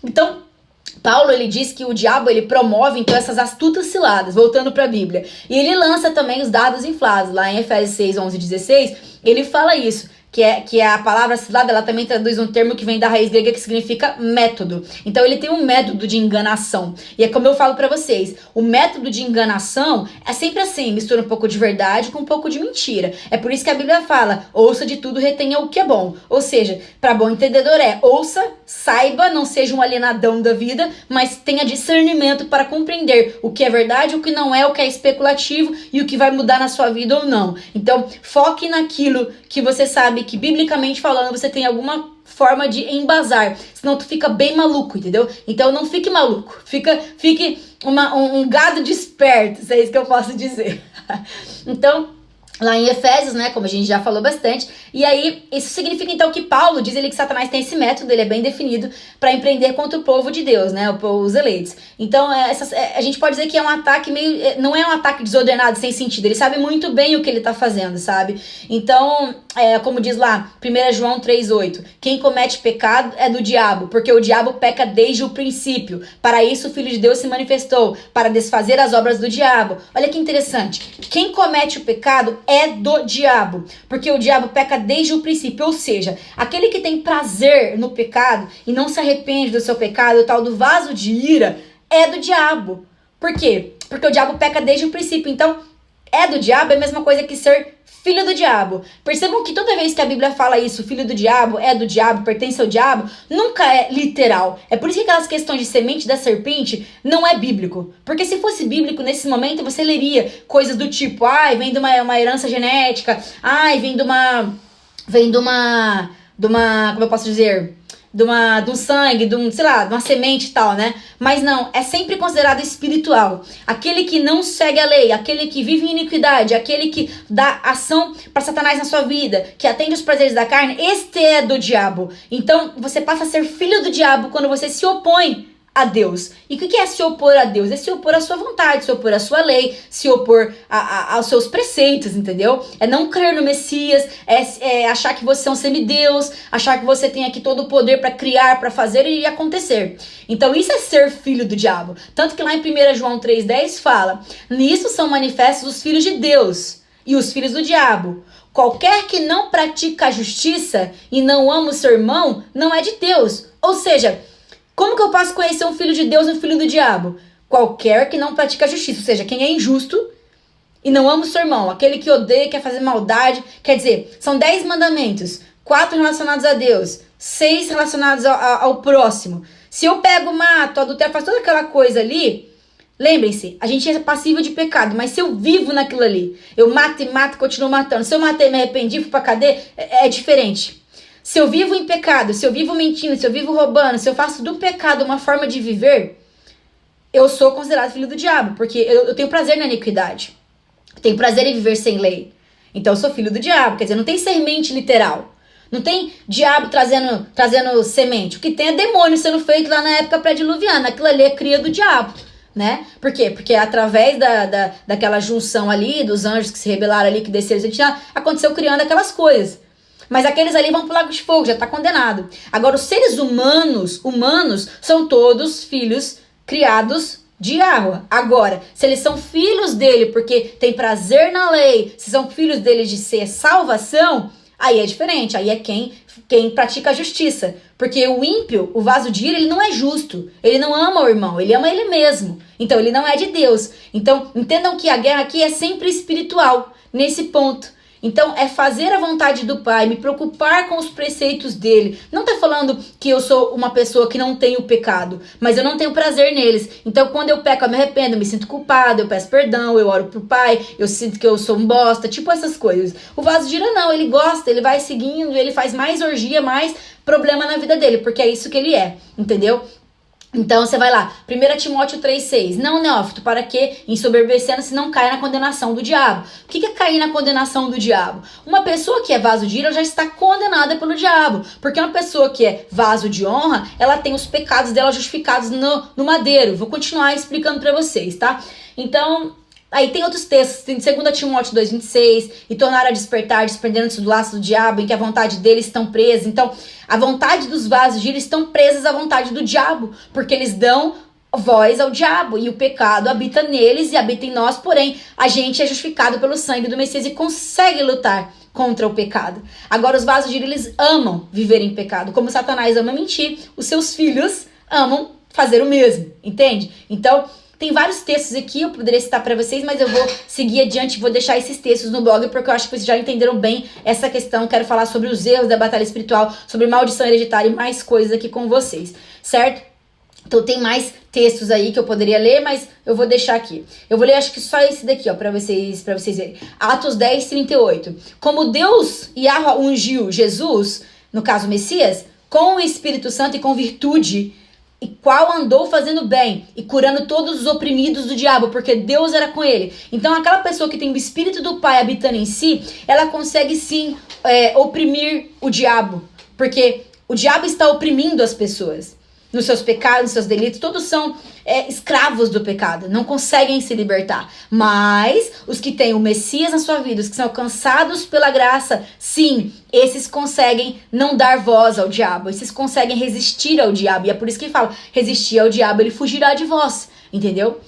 Então, Paulo, ele diz que o diabo, ele promove, então, essas astutas ciladas, voltando para a Bíblia. E ele lança também os dados inflados. Lá em Efésios 6, 11 e 16, ele fala isso. Que é a palavra cilada, ela também traduz um termo que vem da raiz grega que significa método. Então ele tem um método de enganação. E é como eu falo pra vocês, o método de enganação é sempre assim, mistura um pouco de verdade com um pouco de mentira. É por isso que a Bíblia fala, ouça de tudo, retenha o que é bom. Ou seja, para bom entendedor ouça, saiba, não seja um alienadão da vida, mas tenha discernimento para compreender o que é verdade, o que não é, o que é especulativo e o que vai mudar na sua vida ou não. Então foque naquilo que você sabe que biblicamente falando você tem alguma forma de embasar, senão tu fica bem maluco, entendeu? Então não fique maluco, fique um gado desperto, se é isso que eu posso dizer. Então, lá em Efésios, né, como a gente já falou bastante, e aí isso significa então que Paulo diz ele que Satanás tem esse método, ele é bem definido para empreender contra o povo de Deus, né, os eleitos. Então a gente pode dizer que é um ataque meio, não é um ataque desordenado, sem sentido, ele sabe muito bem o que ele tá fazendo, sabe? Então, como diz lá, 1 João 3,8, quem comete pecado é do diabo, porque o diabo peca desde o princípio, para isso o Filho de Deus se manifestou, para desfazer as obras do diabo. Olha que interessante, quem comete o pecado é do diabo, porque o diabo peca desde o princípio, ou seja, aquele que tem prazer no pecado e não se arrepende do seu pecado, o tal do vaso de ira, é do diabo. Por quê? Porque o diabo peca desde o princípio, então é do diabo é a mesma coisa que ser filho do diabo. Percebam que toda vez que a Bíblia fala isso, filho do diabo, é do diabo, pertence ao diabo, nunca é literal. É por isso que aquelas questões de semente da serpente não é bíblico. Porque se fosse bíblico, nesse momento, você leria coisas do tipo, vem de uma herança genética, vem de uma, como eu posso dizer, de um sangue, de uma semente e tal, né? Mas não, é sempre considerado espiritual. Aquele que não segue a lei, aquele que vive em iniquidade, aquele que dá ação para Satanás na sua vida, que atende os prazeres da carne, este é do diabo. Então, você passa a ser filho do diabo quando você se opõe a Deus. E o que é se opor a Deus? É se opor à sua vontade, se opor à sua lei, se opor aos seus preceitos, entendeu? É não crer no Messias, é achar que você é um semideus, achar que você tem aqui todo o poder para criar, para fazer e acontecer. Então isso é ser filho do diabo. Tanto que lá em 1 João 3,10 fala, nisso são manifestos os filhos de Deus e os filhos do diabo. Qualquer que não pratica a justiça e não ama o seu irmão, não é de Deus. Ou seja, como que eu posso conhecer um filho de Deus e um filho do diabo? Qualquer que não pratica a justiça, ou seja, quem é injusto e não ama o seu irmão, aquele que odeia, quer fazer maldade. Quer dizer, são 10 mandamentos, 4 relacionados a Deus, 6 relacionados ao próximo. Se eu pego, mato, adultero, faço toda aquela coisa ali, lembrem-se, a gente é passível de pecado, mas se eu vivo naquilo ali, eu mato e mato, continuo matando. Se eu matei, me arrependi, fui pra cadeia, é diferente. Se eu vivo em pecado, se eu vivo mentindo, se eu vivo roubando, se eu faço do pecado uma forma de viver, eu sou considerado filho do diabo, porque eu tenho prazer na iniquidade. Eu tenho prazer em viver sem lei. Então eu sou filho do diabo, quer dizer, não tem semente literal. Não tem diabo trazendo semente. O que tem é demônio sendo feito lá na época pré-diluviana. Aquilo ali é cria do diabo, né? Por quê? Porque através daquela junção ali, dos anjos que se rebelaram ali, que desceram, aconteceu criando aquelas coisas. Mas aqueles ali vão pro lago de fogo, já está condenado. Agora, os seres humanos são todos filhos criados de Yahweh. Agora, se eles são filhos dele porque tem prazer na lei, se são filhos dele de ser salvação, aí é diferente. Aí é quem pratica a justiça. Porque o ímpio, o vaso de ira, ele não é justo. Ele não ama o irmão, ele ama ele mesmo. Então, ele não é de Deus. Então, entendam que a guerra aqui é sempre espiritual, nesse ponto. Então, é fazer a vontade do Pai, me preocupar com os preceitos dele. Não tá falando que eu sou uma pessoa que não tem o pecado, mas eu não tenho prazer neles. Então, quando eu peco, eu me arrependo, eu me sinto culpado, eu peço perdão, eu oro pro Pai, eu sinto que eu sou um bosta, tipo essas coisas. O vaso de ira não, ele gosta, ele vai seguindo, ele faz mais orgia, mais problema na vida dele, porque é isso que ele é, entendeu? Então você vai lá, 1 Timóteo 3,6. Não, neófito, para que ensoberbecendo se não cai na condenação do diabo? O que é cair na condenação do diabo? Uma pessoa que é vaso de ira já está condenada pelo diabo. Porque uma pessoa que é vaso de honra, ela tem os pecados dela justificados no madeiro. Vou continuar explicando para vocês, tá? Então, Aí tem outros textos, tem 2 Timóteo 2,26, e tornar a despertar, desprendendo-se do laço do diabo, em que a vontade deles estão presas. Então, a vontade dos vasos de ira estão presas à vontade do diabo, porque eles dão voz ao diabo, e o pecado habita neles e habita em nós, porém, a gente é justificado pelo sangue do Messias e consegue lutar contra o pecado. Agora, os vasos de ira, eles amam viver em pecado, como Satanás ama mentir, os seus filhos amam fazer o mesmo, entende? Então, tem vários textos aqui, eu poderia citar para vocês, mas eu vou seguir adiante e vou deixar esses textos no blog, porque eu acho que vocês já entenderam bem essa questão. Quero falar sobre os erros da batalha espiritual, sobre maldição hereditária e mais coisas aqui com vocês, certo? Então tem mais textos aí que eu poderia ler, mas eu vou deixar aqui. Eu vou ler acho que só esse daqui, ó, pra vocês verem. Atos 10, 38. Como Deus Yahweh ungiu Jesus, no caso Messias, com o Espírito Santo e com virtude, e qual andou fazendo bem e curando todos os oprimidos do diabo, porque Deus era com ele. Então aquela pessoa que tem o Espírito do Pai habitando em si, ela consegue sim oprimir o diabo, porque o diabo está oprimindo as pessoas nos seus pecados, nos seus delitos. Todos são escravos do pecado, não conseguem se libertar. Mas os que têm o Messias na sua vida, os que são alcançados pela graça, sim, esses conseguem não dar voz ao diabo, esses conseguem resistir ao diabo. E é por isso que fala, resistir ao diabo, ele fugirá de vós, entendeu?